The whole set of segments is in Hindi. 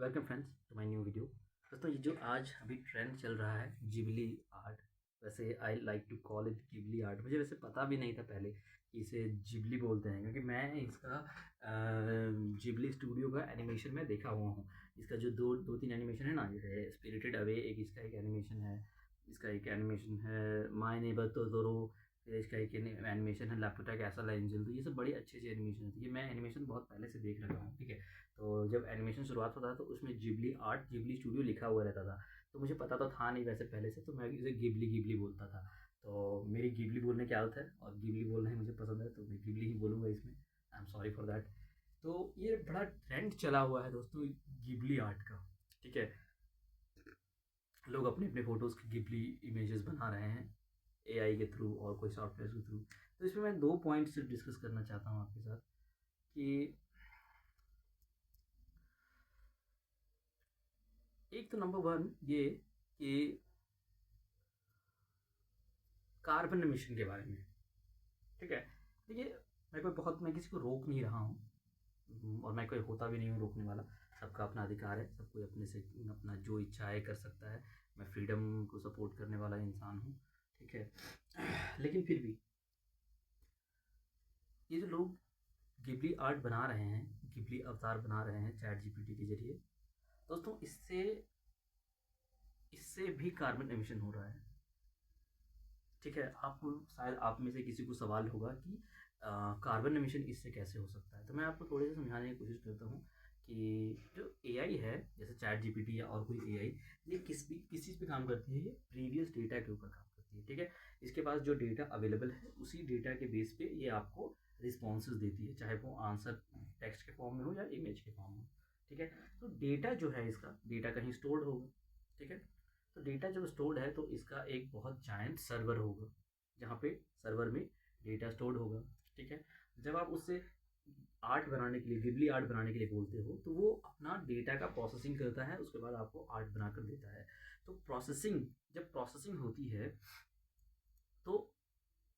Welcome friends to my new video. दोस्तों, ये जो आज अभी ट्रेंड चल रहा है जिबली आर्ट, वैसे I like to call it Ghibli art. मुझे वैसे पता भी नहीं था पहले कि इसे जिबली बोलते हैं, क्योंकि मैं इसका जिबली स्टूडियो का एनिमेशन में देखा हुआ हूँ। इसका जो दो दो तीन एनिमेशन है ना, जैसे स्पिरिटेड अवे एक इसका एक एनिमेशन है, इसका एक एनिमेशन है माय नेबर तोतोरो, फिर इसका एक एनिमेशन है लापुटा कैसल एंजल। तो ये सब बड़ी अच्छी अच्छी एनिमेशन होती है। ये मैं एनिमेशन बहुत पहले से देख रखा हूँ, ठीक है। तो जब एनिमेशन शुरुआत होता था तो उसमें जिबली आर्ट जिबली स्टूडियो लिखा हुआ रहता था। तो मुझे पता तो था नहीं वैसे पहले से, तो मैं इसे गिबली गिबली बोलता था। तो मेरी गिबली बोलने की आदत है और गिबली बोलना ही मुझे पसंद है, तो मैं गिबली ही बोलूँगा इसमें। I am sorry for that. तो ये बड़ा ट्रेंड चला हुआ है दोस्तों गिबली आर्ट का, ठीक है। लोग अपने अपने फ़ोटोज़ की गिबली इमेजेस बना रहे हैं एआई के थ्रू और कोई सॉफ्टवेयर के थ्रू। तो इसमें मैं दो पॉइंट्स डिस्कस करना चाहता हूँ आपके साथ कि एक तो नंबर वन ये कि कार्बन एमिशन के बारे में, ठीक है। देखिए, मैं किसी को रोक नहीं रहा हूँ और मैं कोई होता भी नहीं हूँ रोकने वाला। सबका अपना अधिकार है, सब कोई अपने से अपना जो इच्छा है कर सकता है। मैं फ्रीडम को सपोर्ट करने वाला इंसान हूँ, ठीक है। लेकिन फिर भी ये जो लोग गिबली आर्ट बना रहे हैं, गिबली अवतार बना रहे हैं चैट जीपीटी के जरिए, दोस्तों इससे इससे भी कार्बन एमिशन हो रहा है, ठीक है। आपको शायद आप में से किसी को सवाल होगा कि कार्बन एमिशन इससे कैसे हो सकता है। तो मैं आपको थोड़े से समझाने की कोशिश करता हूँ कि जो एआई है, जैसे चैट जीपीटी या और कोई एआई, ये किस चीज़ पे काम करती है, ये प्रीवियस डेटा के ऊपर काम करती है, ठीक है। इसके पास जो डेटा अवेलेबल है उसी डेटा के बेस पे ये आपको रिस्पॉन्सेज देती है, चाहे वो आंसर टेक्स्ट के फॉर्म में हो या इमेज के फॉर्म में हो, ठीक है। तो डेटा जो है, इसका डेटा कहीं स्टोर्ड होगा, ठीक है। तो डेटा जब स्टोर्ड है तो इसका एक बहुत जायंट सर्वर होगा, जहाँ पे सर्वर में डेटा स्टोर्ड होगा, ठीक है। जब आप उससे आर्ट बनाने के लिए, गिबली आर्ट बनाने के लिए बोलते हो, तो वो अपना डेटा का प्रोसेसिंग करता है, उसके बाद आपको आर्ट बनाकर देता है। तो जब प्रोसेसिंग होती है तो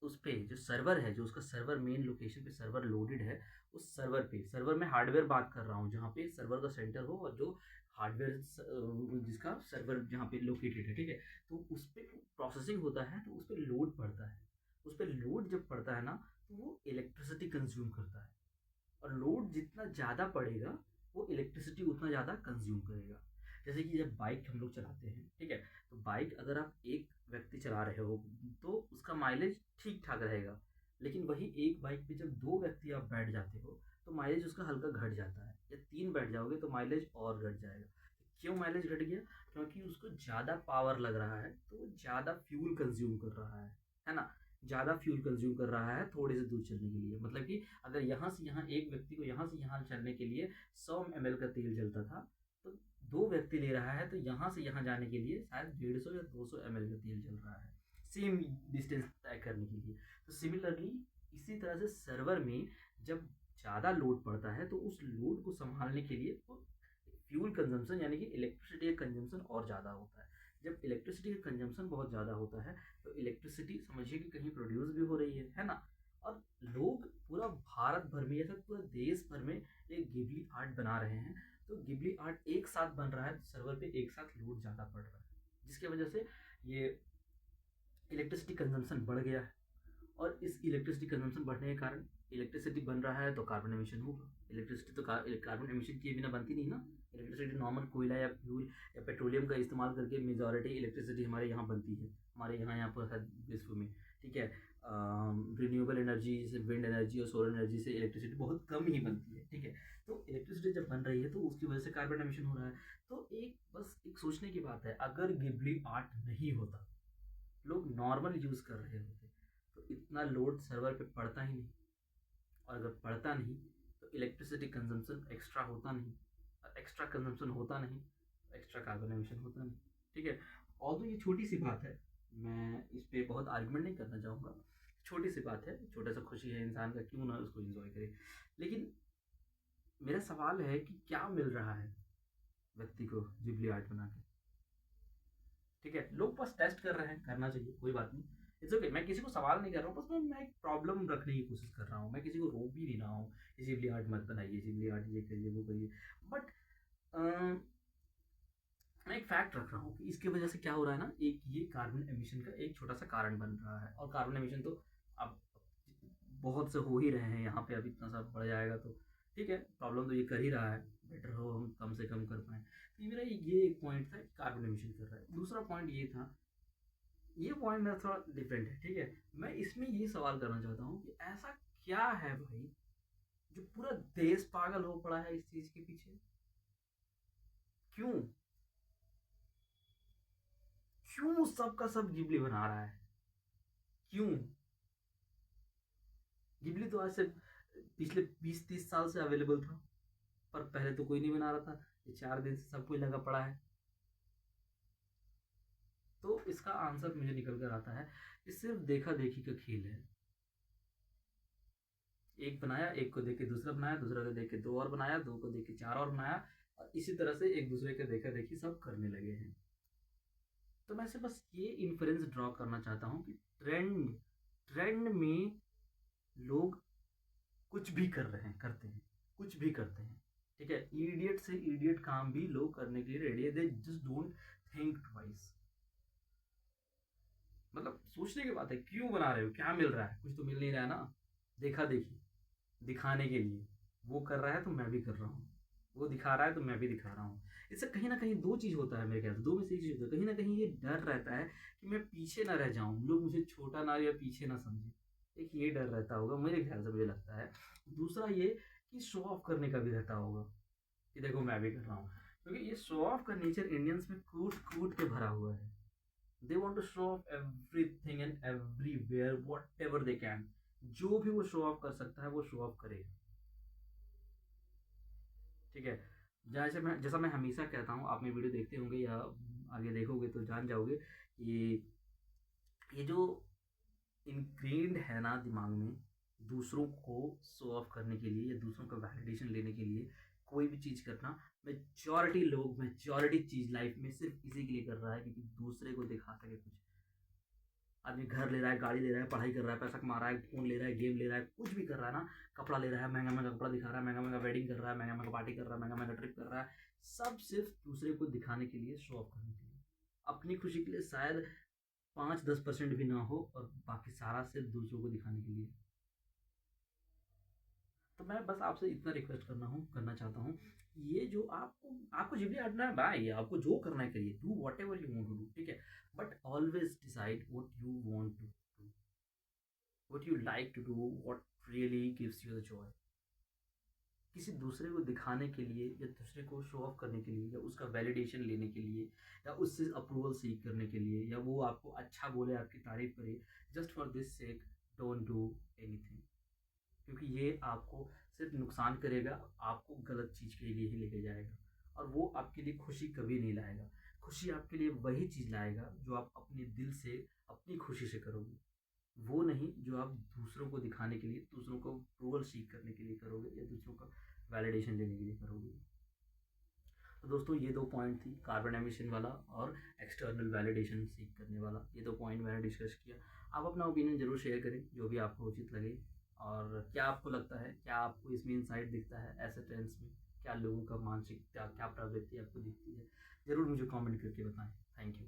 उस पे जो सर्वर है, जो उसका सर्वर मेन लोकेशन पे सर्वर लोडेड है, उस सर्वर में हार्डवेयर बात कर रहा हूँ, जहाँ पे सर्वर का सेंटर हो और जो हार्डवेयर जिसका सर्वर जहाँ पे लोकेटेड है, ठीक है। तो उस पर प्रोसेसिंग होता है, तो उस पर लोड पड़ता है। उस पर लोड जब पड़ता है ना, तो वो इलेक्ट्रिसिटी कंज्यूम करता है, और लोड जितना ज़्यादा पड़ेगा वो इलेक्ट्रिसिटी उतना ज़्यादा कंज्यूम करेगा। जैसे कि जब बाइक हम लोग चलाते हैं, ठीक है। तो बाइक अगर आप एक व्यक्ति चला रहे हो तो उसका माइलेज ठीक ठाक रहेगा। लेकिन वही एक बाइक पे जब दो व्यक्ति आप बैठ जाते हो तो माइलेज उसका हल्का घट जाता है, या तीन बैठ जाओगे तो माइलेज और घट जाएगा। क्यों माइलेज घट गया? क्योंकि उसको ज़्यादा पावर लग रहा है, तो वो ज़्यादा फ्यूल कंज्यूम कर रहा है ना। ज़्यादा फ्यूल कंज्यूम कर रहा है थोड़े से दूर चलने के लिए। मतलब कि अगर यहाँ से यहाँ एक व्यक्ति को यहाँ से यहाँ चलने के लिए 100 ml का तेल जलता था, तो दो व्यक्ति ले रहा है तो यहाँ से यहाँ जाने के लिए शायद 150 या 200 ml का तेल जल रहा है, सेम डिस्टेंस तय करने के लिए। तो सिमिलरली इसी तरह से सर्वर में जब ज़्यादा लोड पड़ता है तो उस लोड को संभालने के लिए फ्यूल कंजम्पशन यानी कि इलेक्ट्रिसिटी का कंजम्पशन और ज़्यादा होता है। जब इलेक्ट्रिसिटी का कंजम्पशन बहुत ज़्यादा होता है तो इलेक्ट्रिसिटी समझिए कि कहीं प्रोड्यूस भी हो रही है ना। और लोग पूरा भारत भर में या फिर पूरा देश भर में एक गिबली आर्ट बना रहे हैं। तो गिबली आर्ट एक साथ बन रहा है, तो सर्वर पे एक साथ लोड ज़्यादा पड़ रहा है, जिसकी वजह से ये इलेक्ट्रिसिटी कंजम्पशन बढ़ गया है। और इस इलेक्ट्रिसिटी कंजम्पशन बढ़ने के कारण इलेक्ट्रिसिटी बन रहा है तो कार्बन एमिशन होगा। इलेक्ट्रिसिटी तो कार्बन एमिशन किए बिना बनती नहीं ना। इलेक्ट्रिसिटी नॉर्मल कोयला या फ्यूल या पेट्रोलियम का इस्तेमाल करके मेजॉरिटी इलेक्ट्रिसिटी हमारे यहाँ बनती है, हमारे यहाँ पर है विश्व में, ठीक है। रिन्यूएबल एनर्जी जैसे विंड एनर्जी और सोलर एनर्जी से इलेक्ट्रिसिटी बहुत कम ही बनती है, ठीक है। तो इलेक्ट्रिसिटी जब बन रही है तो उसकी वजह से कार्बन एमिशन हो रहा है। तो बस एक सोचने की बात है, अगर गिबली आर्ट नहीं होता, लोग नॉर्मल यूज़ कर रहे होते, तो इतना लोड सर्वर पे पड़ता ही नहीं। और अगर पड़ता नहीं तो इलेक्ट्रिसिटी कंजम्पशन एक्स्ट्रा होता नहीं, और एक्स्ट्रा कंजम्पशन होता नहीं तो एक्स्ट्रा कार्बन एमिशन होता नहीं, ठीक है। और तो ये छोटी सी बात है, मैं इस पर बहुत आर्गुमेंट नहीं करना चाहूँगा। छोटी सी बात है, छोटा सा खुशी है इंसान का, क्यों ना उसको इंजॉय करे। लेकिन मेरा सवाल है कि क्या मिल रहा है व्यक्ति को जिबली आर्ट बना के, ठीक है। लोग बस टेस्ट कर रहे हैं, करना चाहिए, कोई बात नहीं। इट्स ओके, मैं किसी को सवाल नहीं कर रहा हूँ, बस मैं एक प्रॉब्लम रखने की कोशिश कर रहा हूँ। मैं किसी को रोक भी नहीं रहा हूँ, जिबली आर्ट मत बनाइए, जिबली आर्ट ये करिए वो करिए। बट मैं एक फैक्ट रख रहा हूँ कि इसकी वजह से क्या हो रहा है ना, एक ये कार्बन एमिशन का एक छोटा सा कारण बन रहा है। और कार्बन एमिशन तो अब बहुत से हो ही रहे हैं यहाँ पे, अब इतना सा बढ़ जाएगा तो ठीक है, प्रॉब्लम तो ये कर ही रहा है, बेटर हो हम कम से कम कर पाएँ। तो ये मेरा ये एक पॉइंट था कि कार्बन एमिशन कर रहा है। दूसरा पॉइंट ये था, ये पॉइंट मेरा थोड़ा डिफरेंट है, ठीक है। मैं इसमें ये सवाल करना चाहता हूँ कि ऐसा क्या है भाई जो पूरा देश पागल हो पड़ा है इस चीज के पीछे? क्यों? क्यों सबका सब गिबली बना रहा है? क्यों? गिबली तो आज से पिछले 20-30 साल से अवेलेबल था, पर पहले तो कोई नहीं बना रहा था। ये 4 दिन से सब कोई लगा पड़ा है। तो इसका आंसर मुझे निकल कर आता है, ये सिर्फ देखा देखी का खेल है। एक बनाया, एक को देख के दूसरा बनाया, दूसरा को देख के दो और बनाया, दो को देख के चार और बनाया, और इसी तरह से एक दूसरे के देखा देखी सब करने लगे हैं। तो मैं से बस ये इन्फ्रेंस ड्रॉ करना चाहता हूँ कि ट्रेंड ट्रेंड में लोग कुछ भी कर रहे हैं, करते हैं, कुछ भी करते हैं, ठीक है। इडियट से इडियट काम भी लोग करने के लिए रेडी है, they just don't think twice. मतलब सोचने की बात है, क्यों बना रहे हो, क्या मिल रहा है? कुछ तो मिल नहीं रहा है ना। देखा देखी, दिखाने के लिए। वो कर रहा है तो मैं भी कर रहा हूँ, वो दिखा रहा है तो मैं भी दिखा रहा हूँ। इससे कहीं ना कहीं दो चीज़ होता है मेरे ख्याल से, दो में से एक चीज़ होता है। कहीं ना कहीं ये डर रहता है कि मैं पीछे ना रह जाऊँ, लोग मुझे छोटा ना या पीछे ना समझे। एक ये डर रहता होगा मेरे ख्याल से, मुझे लगता है। दूसरा ये कि शो ऑफ करने का भी रहता होगा कि देखो मैं भी कर रहा हूँ, क्योंकि ये शो ऑफ का नेचर इंडियंस में कूट कूट के भरा हुआ है। They want to show off everything and everywhere whatever they can. जो भी वो शो ऑफ कर सकता है वो शो ऑफ करेगा, ठीक है। जैसा मैं हमेशा कहता हूँ, आप मेरी वीडियो देखते होंगे या आगे देखोगे तो जान जाओगे कि ये जो इनग्रेन्ड है ना दिमाग में, दूसरों को शो ऑफ करने के लिए या दूसरों का वैलिडेशन लेने के लिए कोई भी चीज़ करना, मेजॉरिटी चीज़ लाइफ में सिर्फ इसी के लिए कर रहा है क्योंकि दूसरे को दिखा सके कुछ। आदमी घर ले रहा है, गाड़ी ले रहा है, पढ़ाई कर रहा है, पैसा कमा रहा है, फोन ले रहा है, गेम ले रहा है, कुछ भी कर रहा है ना, कपड़ा ले रहा है, महंगा महंगा कपड़ा दिखा रहा है, महंगा महंगा वेडिंग कर रहा है, महंगा महंगा पार्टी कर रहा है, महंगा महंगा ट्रिप कर रहा है। सब सिर्फ दूसरे को दिखाने के लिए, शो ऑफ करने के लिए। अपनी खुशी के लिए शायद 5-10% भी ना हो, और बाकी सारा सिर्फ दूसरों को दिखाने के लिए। तो मैं बस आपसे इतना रिक्वेस्ट करना चाहता हूँ, ये जो आपको आपको जितनी आना है भाई, आपको जो करना है करिए, do whatever you want to do, ठीक है। But always decide what you want to do, what you like to do, what really gives you the joy. किसी दूसरे को दिखाने के लिए या दूसरे को शो ऑफ करने के लिए या उसका वैलिडेशन लेने के लिए या उससे अप्रूवल सीख करने के लिए या वो आपको अच्छा बोले, आपकी तारीफ करे, just for this sake, don't do anything. क्योंकि ये आपको सिर्फ नुकसान करेगा, आपको गलत चीज़ के लिए ही लेके जाएगा, और वो आपके लिए खुशी कभी नहीं लाएगा। खुशी आपके लिए वही चीज़ लाएगा जो आप अपने दिल से, अपनी खुशी से करोगे, वो नहीं जो आप दूसरों को दिखाने के लिए, दूसरों को अप्रूवल सीख करने के लिए करोगे या दूसरों का वैलिडेशन लेने के लिए करोगे। तो दोस्तों ये दो पॉइंट थी, कार्बन एमिशन वाला और एक्सटर्नल वैलिडेशन सीख करने वाला। ये दो पॉइंट मैंने डिस्कस किया। आप अपना ओपिनियन ज़रूर शेयर करें जो भी आपको उचित लगे। और क्या आपको लगता है, क्या आपको इसमें इंसाइट दिखता है ऐसे ट्रेंड्स में? क्या लोगों का मानसिक क्या प्रवृत्ति आपको दिखती है? ज़रूर मुझे कमेंट करके बताएं। Thank you.